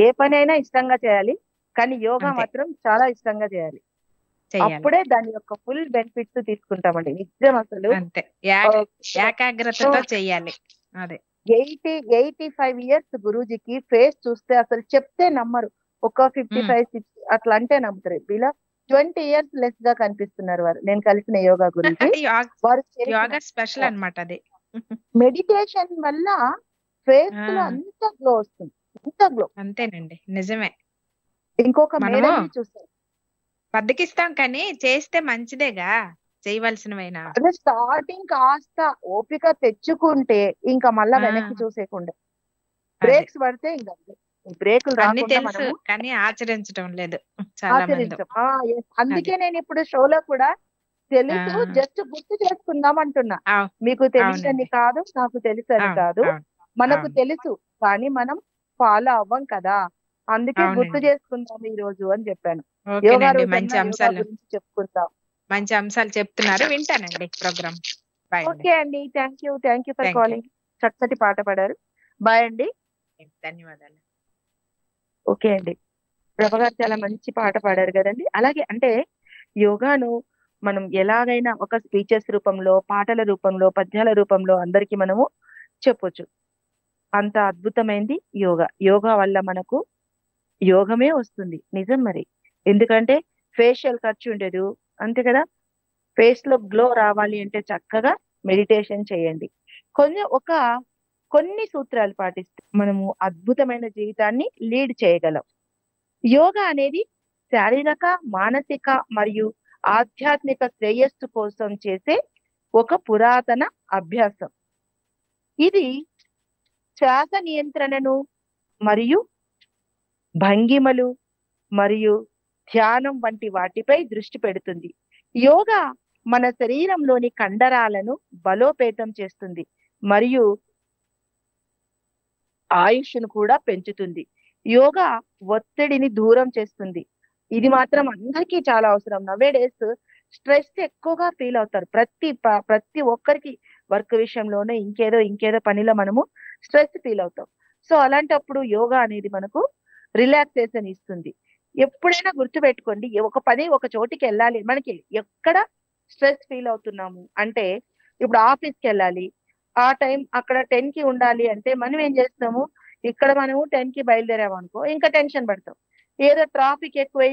ఏ పనైనా ఇష్టంగా చేయాలి, కానీ యోగా మాత్రం చాలా ఇష్టంగా చేయాలి. అప్పుడే దాని యొక్క ఫుల్ బెనిఫిట్స్ తీసుకుంటామండి. నిజం అసలు ఏకాగ్రతతో చేయాలి. అదే 85 years గురూజీకి ఫేస్ చూస్తే అసలు చెప్తే నమ్మరు. ఒక 55-60 అట్లా అంటే నమ్ముతారు. ఇలా 20 years లెస్ గా కనిపిస్తున్నారు వారు. నేను కలిసిన యోగా గురించి వారు యోగా స్పెషల్ అన్నమాట. అది మెడిటేషన్ వల్ల ఫేస్ లో అంత గ్లో వస్తుంది. అంత గ్లో. అంతేనండి, నిజమే. ఇంకొక మేడం చూసారు, బద్దకిస్తాం కానీ చేస్తే మంచిదేగా చేయవలసినవైనా. అదే స్టార్టింగ్ కాస్త ఓపిక తెచ్చుకుంటే ఇంకా మళ్ళా వెనక్కి చూసేకుండా బ్రేక్స్ పడితే ఇంకా బ్రేకులు తెలుసు కానీ ఆచరించడం లేదు. అందుకే నేను ఇప్పుడు షోలో కూడా తెలుసు, జస్ట్ గుర్తు చేసుకుందాం అంటున్నా. మీకు తెలియదని కాదు, నాకు తెలుసు అని కాదు, మనకు తెలుసు కానీ మనం ఫాలో అవ్వం కదా, అందుకే గుర్తు చేసుకుందాం ఈ రోజు అని చెప్పాను. మంచి అంశాలు చెప్పుకుందాం. మంచి అంశాలు చెప్తున్నారు, వింటానండి ప్రోగ్రామ్. ఓకే అండి, థ్యాంక్ యూ ఫర్ కాలింగ్. చక్కటి పాట పాడారు. బాయ్ అండి, ధన్యవాదాలు. ఓకే అండి, ప్రభ గారు చాలా మంచి పాట పాడారు కదండి. అలాగే అంటే యోగాను మనం ఎలాగైనా ఒక స్పీచెస్ రూపంలో, పాటల రూపంలో, పద్యాల రూపంలో అందరికి మనము చెప్పొచ్చు. అంత అద్భుతమైంది యోగా. యోగా వల్ల మనకు యోగమే వస్తుంది. నిజం మరి. ఎందుకంటే ఫేషియల్ ఖర్చు ఉండదు, అంతే కదా. ఫేస్ లో గ్లో రావాలి అంటే చక్కగా మెడిటేషన్ చేయండి. కొన్ని సూత్రాలు పాటిస్తే మనము అద్భుతమైన జీవితాన్ని లీడ్ చేయగలం. యోగా అనేది శారీరక, మానసిక మరియు ఆధ్యాత్మిక శ్రేయస్సు కోసం చేసే ఒక పురాతన అభ్యాసం. ఇది శ్వాస నియంత్రణను మరియు భంగిమలు మరియు ధ్యానం వంటి వాటిపై దృష్టి పెడుతుంది. యోగా మన శరీరంలోని కండరాలను బలోపేతం చేస్తుంది మరియు ఆయుష్ను కూడా పెంచుతుంది. యోగా ఒత్తిడిని దూరం చేస్తుంది. ఇది మాత్రం అందరికీ చాలా అవసరం. నవే డేస్ స్ట్రెస్ ఎక్కువగా ఫీల్ అవుతారు. ప్రతి ఒక్కరికి వర్క్ విషయంలోనే ఇంకేదో పనిలో మనము స్ట్రెస్ ఫీల్ అవుతాం. సో అలాంటప్పుడు యోగా అనేది మనకు రిలాక్సేషన్ ఇస్తుంది. ఎప్పుడైనా గుర్తుపెట్టుకోండి, ఒక పని ఒక చోటికి వెళ్ళాలి, మనకి ఎక్కడ స్ట్రెస్ ఫీల్ అవుతున్నాము అంటే, ఇప్పుడు ఆఫీస్కి వెళ్ళాలి, ఆ టైం అక్కడ 10కి ఉండాలి అంటే మనం ఏం చేస్తాము, ఇక్కడ మనము 10కి బయలుదేరాము అనుకో, ఇంకా టెన్షన్ పడతాం. ఏదో ట్రాఫిక్ ఎక్కువై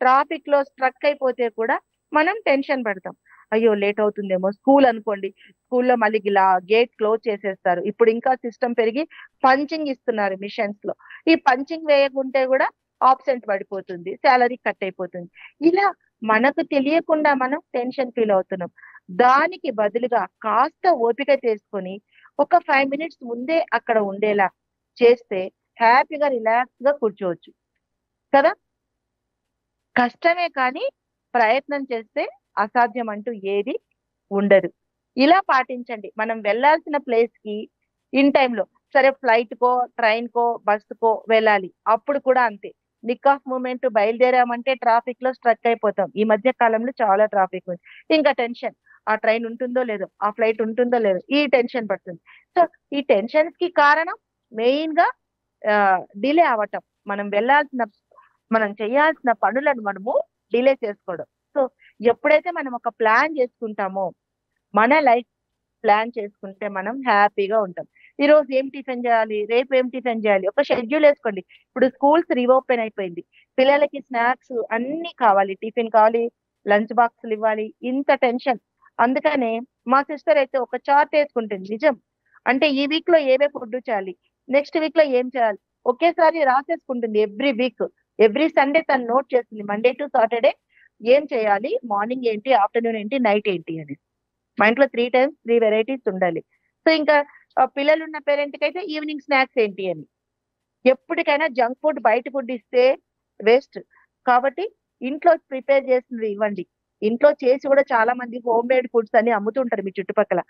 ట్రాఫిక్ లో స్ట్రక్ అయిపోతే కూడా మనం టెన్షన్ పడతాం. అయ్యో లేట్ అవుతుందేమో. స్కూల్ అనుకోండి, స్కూల్లో మళ్ళీ ఇలా గేట్ క్లోజ్ చేసేస్తారు. ఇప్పుడు ఇంకా సిస్టమ్ పెరిగి పంచింగ్ ఇస్తున్నారు మిషన్స్ లో. ఈ పంచింగ్ వేయకుంటే కూడా ఆబ్సెంట్ పడిపోతుంది, శాలరీ కట్ అయిపోతుంది. ఇలా మనకు తెలియకుండా మనం టెన్షన్ ఫీల్ అవుతున్నాం. దానికి బదులుగా కాస్త ఓపిక చేసుకొని ఒక 5 minutes ముందే అక్కడ ఉండేలా చేస్తే హ్యాపీగా రిలాక్స్ గా కూర్చోవచ్చు కదా. కష్టమే కానీ ప్రయత్నం చేస్తే అసాధ్యం అంటూ ఏది ఉండదు. ఇలా పాటించండి. మనం వెళ్ళాల్సిన ప్లేస్ కి ఇన్ టైంలో, సరే ఫ్లైట్ కో, ట్రైన్ కో, బస్ కో వెళ్ళాలి, అప్పుడు కూడా అంతే. నిక్ ఆఫ్ మూమెంట్ బయలుదేరామంటే ట్రాఫిక్ లో స్ట్రక్ అయిపోతాం. ఈ మధ్య కాలంలో చాలా ట్రాఫిక్ ఉంది, ఇంకా టెన్షన్. ఆ ట్రైన్ ఉంటుందో లేదో, ఆ ఫ్లైట్ ఉంటుందో లేదో, ఈ టెన్షన్ పడుతుంది. సో ఈ టెన్షన్స్ కి కారణం మెయిన్ గా డిలే అవ్వటం. మనం చేయాల్సిన పనులను మనము డిలే చేసుకోవడం. సో ఎప్పుడైతే మనం ఒక ప్లాన్ చేసుకుంటామో, మన లైఫ్ ప్లాన్ చేసుకుంటే మనం హ్యాపీగా ఉంటాం. ఈ రోజు ఏం టిఫిన్ చేయాలి, రేపు ఏం టిఫిన్ చేయాలి, ఒక షెడ్యూల్ వేసుకోండి. ఇప్పుడు స్కూల్స్ రీఓపెన్ అయిపోయింది, పిల్లలకి స్నాక్స్ అన్ని కావాలి, టిఫిన్ కావాలి, లంచ్ బాక్సులు ఇవ్వాలి, ఇంత టెన్షన్. అందుకనే మా సిస్టర్ అయితే ఒక చార్ట్ వేసుకుంటుంది. నిజం అంటే ఈ వీక్ లో ఏవే ఫుడ్ చేయాలి, నెక్స్ట్ వీక్ లో ఏం చేయాలి, ఒకేసారి రాసేసుకుంటుంది. ఎవ్రీ వీక్, ఎవ్రీ సండే తను నోట్ చేస్తుంది, మండే టు సాటర్డే ఏం చేయాలి, మార్నింగ్ ఏంటి, ఆఫ్టర్నూన్ ఏంటి, నైట్ ఏంటి అని. మా ఇంట్లో 3 టైమ్స్ 3 వెరైటీస్ ఉండాలి. సో ఇంకా పిల్లలు ఉన్న పేరెంట్ కి అయితే ఈవినింగ్ స్నాక్స్ ఏంటి అని. ఎప్పటికైనా జంక్ ఫుడ్, బయట ఫుడ్ ఇస్తే వేస్ట్. కాబట్టి ఇంట్లో ప్రిపేర్ చేసినవి ఇవ్వండి. ఇంట్లో చేసి కూడా చాలా మంది హోమ్ మేడ్ ఫుడ్స్ అని అమ్ముతుంటారు మీ చుట్టుపక్కల.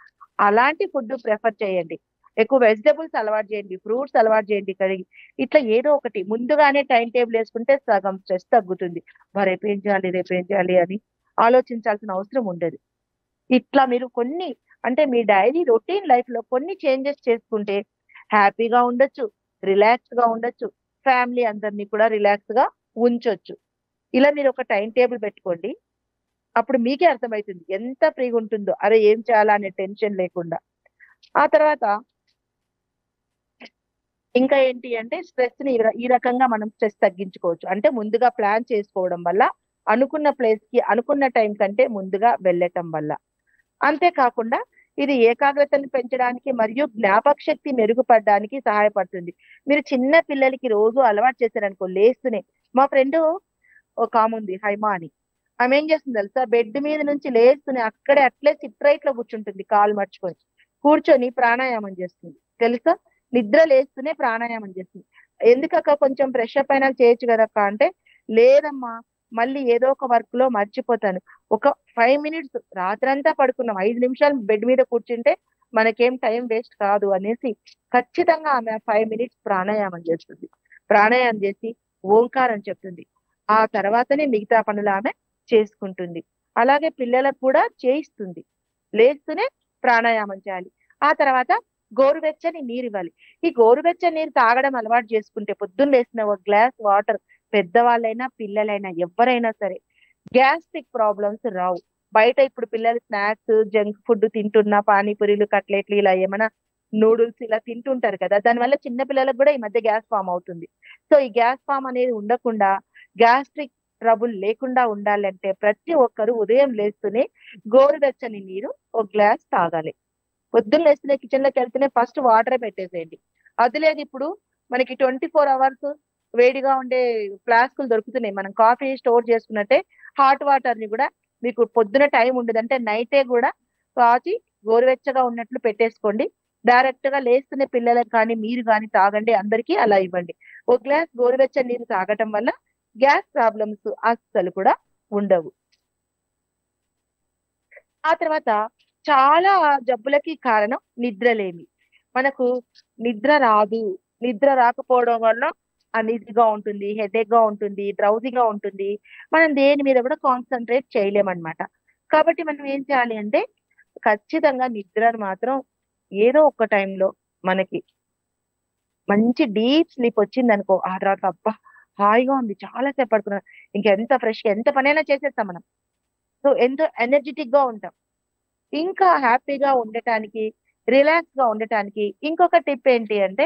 అలాంటి ఫుడ్ ప్రిఫర్ చేయండి. ఎక్కువ వెజిటబుల్స్ అలవాటు చేయండి, ఫ్రూట్స్ అలవాటు చేయండి కడిగి. ఇట్లా ఏదో ఒకటి ముందుగానే టైం టేబుల్ వేసుకుంటే సగం స్ట్రెస్ తగ్గుతుంది. రేపు ఏం చేయాలి, రేపు ఏం చేయాలి అని ఆలోచించాల్సిన అవసరం ఉండదు. ఇట్లా మీరు కొన్ని, అంటే మీ డైలీ రొటీన్ లైఫ్ లో కొన్ని చేంజెస్ చేసుకుంటే హ్యాపీగా ఉండొచ్చు, రిలాక్స్ గా ఉండొచ్చు, ఫ్యామిలీ అందరినీ కూడా రిలాక్స్ గా ఉంచొచ్చు. ఇలా మీరు ఒక టైం టేబుల్ పెట్టుకోండి. అప్పుడు మీకే అర్థమవుతుంది ఎంత ఫ్రీగా ఉంటుందో, అరే ఏం చేయాలా అనే టెన్షన్ లేకుండా. ఆ తర్వాత ఇంకా ఏంటి అంటే స్ట్రెస్ ని ఈ రకంగా మనం స్ట్రెస్ తగ్గించుకోవచ్చు. అంటే ముందుగా ప్లాన్ చేసుకోవడం వల్ల, అనుకున్న ప్లేస్ కి అనుకున్న టైం కంటే ముందుగా వెళ్ళటం వల్ల. అంతేకాకుండా ఇది ఏకాగ్రతను పెంచడానికి మరియు జ్ఞాపక శక్తి మెరుగుపడడానికి సహాయపడుతుంది. మీరు చిన్న పిల్లలకి రోజు అలవాటు చేశారనుకో, లేస్తూనే. మా ఫ్రెండ్ ఒక ఆమె ఉంది, హైమా అని. ఆమె ఏం చేస్తుంది తెలుసా, బెడ్ మీద నుంచి లేస్తూనే అక్కడే అట్లే సిట్ రైట్ లో కూర్చుంటుంది, కాలు మర్చుకొని కూర్చొని ప్రాణాయామం చేస్తుంది. తెలుసా, నిద్ర లేస్తూనే ప్రాణాయామం చేస్తుంది. ఎందుకక్క కొంచెం ఫ్రెష్ అప్ అయినా చేయొచ్చు కదక్క అంటే, లేదమ్మా మళ్ళీ ఏదో ఒక వర్క్ లో మర్చిపోతాను. ఒక 5 మినిట్స్, రాత్రంతా పడుకున్నాం, 5 నిమిషాలు బెడ్ మీద కూర్చుంటే మనకేం టైం వేస్ట్ కాదు అనేసి ఖచ్చితంగా ఆమె 5 మినిట్స్ ప్రాణాయామం చేస్తుంది. ప్రాణాయామం చేసి ఓంకారం చెప్తుంది. ఆ తర్వాతనే మిగతా పనులు ఆమె చేసుకుంటుంది. అలాగే పిల్లలకు కూడా చేయిస్తుంది. లేస్తూనే ప్రాణాయామం చేయాలి. ఆ తర్వాత గోరువెచ్చని నీరు ఇవ్వాలి. ఈ గోరువెచ్చని నీరు తాగడం అలవాటు చేసుకుంటే, పొద్దున్న లేసిన ఒక గ్లాస్ వాటర్, పెద్దవాళ్ళైనా పిల్లలైనా ఎవరైనా సరే గ్యాస్ట్రిక్ ప్రాబ్లమ్స్ రావు. బయట ఇప్పుడు పిల్లలు స్నాక్స్, జంక్ ఫుడ్ తింటున్నా, పానీపూరీలు, కట్లెట్లు, ఇలా ఏమైనా నూడిల్స్ ఇలా తింటుంటారు కదా, దానివల్ల చిన్న పిల్లలకు కూడా ఈ మధ్య గ్యాస్ ఫామ్ అవుతుంది. సో ఈ గ్యాస్ ఫామ్ అనేది ఉండకుండా, గ్యాస్ట్రిక్ ట్రబుల్ లేకుండా ఉండాలంటే ప్రతి ఒక్కరు ఉదయం లేస్తూనే గోరువెచ్చని నీరు ఒక గ్లాస్ తాగాలి. పొద్దున్న లేస్తూనే కిచెన్ లోకి వెళ్తూనే ఫస్ట్ వాటర్ పెట్టేసేయండి. అది లేదు, ఇప్పుడు మనకి 24 అవర్స్ వేడిగా ఉండే ఫ్లాస్కులు దొరుకుతున్నాయి. మనం కాఫీ స్టోర్ చేసుకున్నట్టే హాట్ వాటర్ ని కూడా మీకు పొద్దున టైం ఉండదు అంటే నైటే కూడా కాచి గోరువెచ్చగా ఉన్నట్లు పెట్టేసుకోండి. డైరెక్ట్ గా లేస్తున్న పిల్లలకు కానీ మీరు కానీ తాగండి, అందరికీ అలా ఇవ్వండి. ఒక గ్లాస్ గోరువెచ్చని నీరు తాగటం వల్ల గ్యాస్ ప్రాబ్లమ్స్ అస్సలు కూడా ఉండవు. ఆ తర్వాత చాలా జబ్బులకి కారణం నిద్రలేమి. మనకు నిద్ర రాదు, నిద్ర రాకపోవడం వల్ల అనీజీగా ఉంటుంది, హెడేక్ గా ఉంటుంది, డ్రౌజీగా ఉంటుంది. మనం దేని మీద కూడా కాన్సన్ట్రేట్ చేయలేమన్నమాట. కాబట్టి మనం ఏం చేయాలి అంటే, ఖచ్చితంగా నిద్రను మాత్రం ఏదో ఒక టైంలో మనకి మంచి డీప్ స్లీప్ వచ్చిందనుకో, ఆ తర్వాత అబ్బా హాయిగా ఉంది, చాలా సేపు పడుకున్నాను, ఇంకెంత ఫ్రెష్‌గా ఎంత పనైనా చేసేస్తాం మనం. సో ఎంతో ఎనర్జిటిక్ గా ఉంటాం. ఇంకా హ్యాపీగా ఉండటానికి, రిలాక్స్ గా ఉండటానికి ఇంకొక టిప్ ఏంటి అంటే,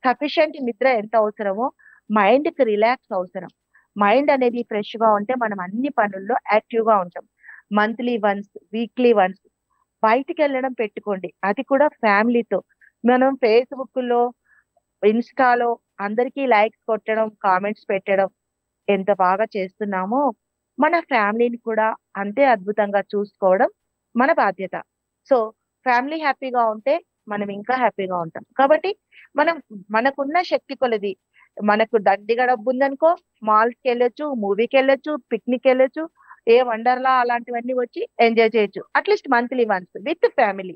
సఫిషియెంట్ నిద్ర ఎంత అవసరమో మైండ్ కి రిలాక్స్ అవసరం. మైండ్ అనేది ఫ్రెష్ గా ఉంటే మనం అన్ని పనుల్లో యాక్టివ్ గా ఉంటాం. మంత్లీ వన్స్, వీక్లీ వన్స్ బయటికి వెళ్ళడం పెట్టుకోండి. అది కూడా ఫ్యామిలీతో. మనం ఫేస్‌బుక్ లో, ఇన్‌స్టాలో అందరికీ లైక్స్ కొట్టడం, కామెంట్స్ పెట్టడం ఎంత బాగా చేస్తున్నామో, మన ఫ్యామిలీని కూడా అంతే అద్భుతంగా చూసుకోవడం మన బాధ్యత. సో ఫ్యామిలీ హ్యాపీగా ఉంటే మనం ఇంకా హ్యాపీగా ఉంటాం. కాబట్టి మనం మనకున్న శక్తి కొలది, మనకు దండిగా డబ్బు ఉందనుకో మాల్స్‌కి వెళ్ళొచ్చు, మూవీకి వెళ్ళొచ్చు, పిక్నిక్ వెళ్ళొచ్చు, ఏ వండర్‌లా అలాంటివన్నీ వచ్చి ఎంజాయ్ చేయొచ్చు. At least monthly once with family.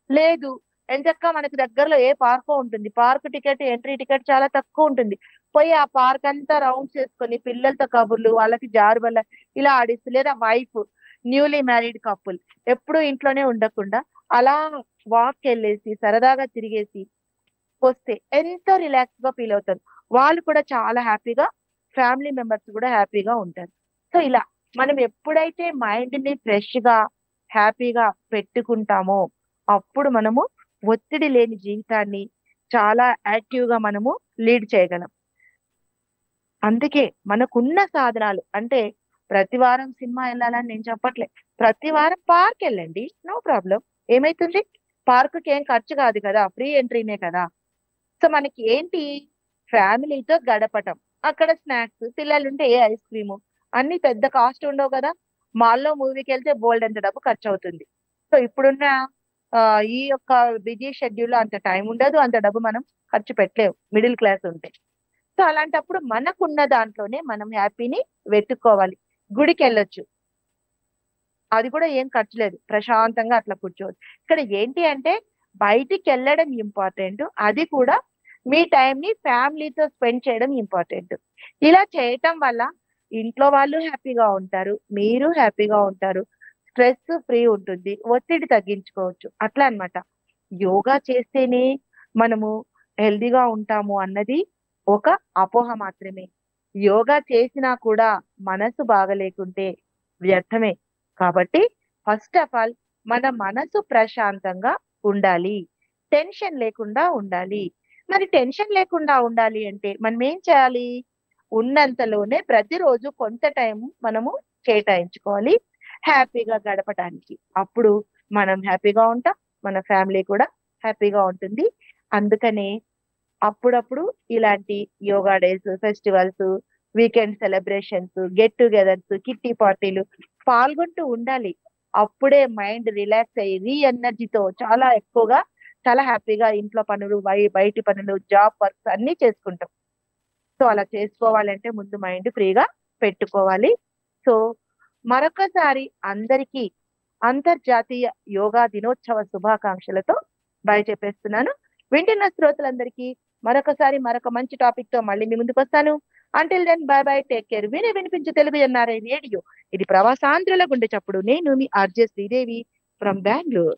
లేదు, ఎంచక్కా మనకి దగ్గరలో ఏ పార్కో ఉంటుంది. పార్క్ టికెట్, ఎంట్రీ టికెట్ చాలా తక్కువ ఉంటుంది. పోయి ఆ పార్క్ అంతా రౌండ్స్ చేసుకొని పిల్లలతో కబుర్లు, వాళ్ళకి జారుబల్ల ఇలా ఆడిస్తూ, లేదా వైఫ్ న్యూలీ మ్యారీడ్ కపుల్ ఎప్పుడు ఇంట్లోనే ఉండకుండా అలా వాక్ వెళ్ళేసి సరదాగా తిరిగేసి వస్తే ఎంతో రిలాక్స్ గా ఫీల్ అవుతారు. వాళ్ళు కూడా చాలా హ్యాపీగా, ఫ్యామిలీ మెంబర్స్ కూడా హ్యాపీగా ఉంటారు. సో ఇలా మనం ఎప్పుడైతే మైండ్ ని ఫ్రెష్ గా హ్యాపీగా పెట్టుకుంటామో అప్పుడు మనము ఒత్తిడి లేని జీవితాన్ని చాలా యాక్టివ్ గా మనము లీడ్ చేయగలం. అందుకే మనకున్న సాధనాలు అంటే ప్రతి వారం సినిమా వెళ్ళాలని నేను చెప్పట్లే. ప్రతి వారం పార్క్ వెళ్ళండి, నో ప్రాబ్లం. ఏమైతుంది? పార్కుకి ఏం ఖర్చు కాదు కదా, ఫ్రీ ఎంట్రీనే కదా. సో మనకి ఏంటి, ఫ్యామిలీతో గడపటం, అక్కడ స్నాక్స్, పిల్లలుంటే ఏ ఐస్ క్రీము, అన్ని పెద్ద కాస్ట్ ఉండవు కదా. మాల్లో మూవీకి వెళ్తే బోల్డ్ అంత డబ్బు ఖర్చు అవుతుంది. సో ఇప్పుడున్న ఈ యొక్క బిజీ షెడ్యూల్ లో అంత టైం ఉండదు, అంత డబ్బు మనం ఖర్చు పెట్టలేము మిడిల్ క్లాస్ ఉంటే. సో అలాంటప్పుడు మనకున్న దాంట్లోనే మనం హ్యాపీని వెతుక్కోవాలి. గుడికి వెళ్ళొచ్చు, అది కూడా ఏం ఖర్చు లేదు, ప్రశాంతంగా అట్లా కూర్చోవచ్చు. ఇక్కడ ఏంటి అంటే బయటికి వెళ్ళడం ఇంపార్టెంట్, అది కూడా మీ టైం ని ఫ్యామిలీతో స్పెండ్ చేయడం ఇంపార్టెంట్. ఇలా చేయటం వల్ల ఇంట్లో వాళ్ళు హ్యాపీగా ఉంటారు, మీరు హ్యాపీగా ఉంటారు, స్ట్రెస్ ఫ్రీ ఉంటుంది, ఒత్తిడి తగ్గించుకోవచ్చు. అట్లా అన్నమాట. యోగా చేస్తేనే మనము హెల్దీగా ఉంటాము అన్నది ఒక అపోహ మాత్రమే. యోగా చేసినా కూడా మనసు బాగలేకుంటే వ్యర్థమే. కాబట్టి ఫస్ట్ ఆఫ్ ఆల్ మన మనసు ప్రశాంతంగా ఉండాలి, టెన్షన్ లేకుండా ఉండాలి. మరి టెన్షన్ లేకుండా ఉండాలి అంటే మనం ఏం చేయాలి? ఉన్నంతలోనే ప్రతిరోజు కొంత టైం మనము కేటాయించుకోవాలి హ్యాపీగా గడపడానికి. అప్పుడు మనం హ్యాపీగా ఉంటాం, మన ఫ్యామిలీ కూడా హ్యాపీగా ఉంటుంది. అందుకనే అప్పుడప్పుడు ఇలాంటి yoga days, festivals, weekend celebrations, get togethers, kitty పార్టీలు పాల్గొంటూ ఉండాలి. అప్పుడే మైండ్ రిలాక్స్ అయ్యి రీ ఎనర్జీతో చాలా ఎక్కువగా, చాలా హ్యాపీగా ఇంట్లో పనులు, బయటి పనులు, జాబ్ వర్క్స్ అన్ని చేసుకుంటాం. సో అలా చేసుకోవాలంటే ముందు మైండ్ ఫ్రీగా పెట్టుకోవాలి. సో మరొకసారి అందరికీ అంతర్జాతీయ యోగా దినోత్సవ శుభాకాంక్షలతో బై చెప్పేస్తున్నాను. వింటున్న శ్రోతలందరికీ మరొకసారి మరొక మంచి టాపిక్ తో మళ్ళీ మీ ముందుకు వస్తాను. Until then bye bye, take care. వినిపించు తెలుగు ఎన్ఆర్ఐ రేడియో, ఇది ప్రవాసాంధ్రుల గుండె చప్పుడు. నేను మీ ఆర్జే శ్రీదేవి ఫ్రమ్ బెంగళూరు.